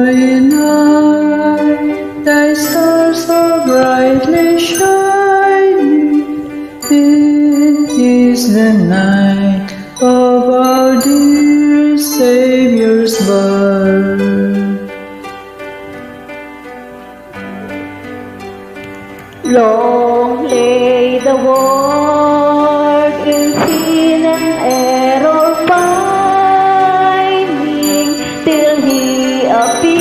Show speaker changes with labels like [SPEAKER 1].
[SPEAKER 1] starry night, thy stars are brightly shining. It is the night of our dear Savior's birth.
[SPEAKER 2] Long lay the world in sin and error pining, till he appeared.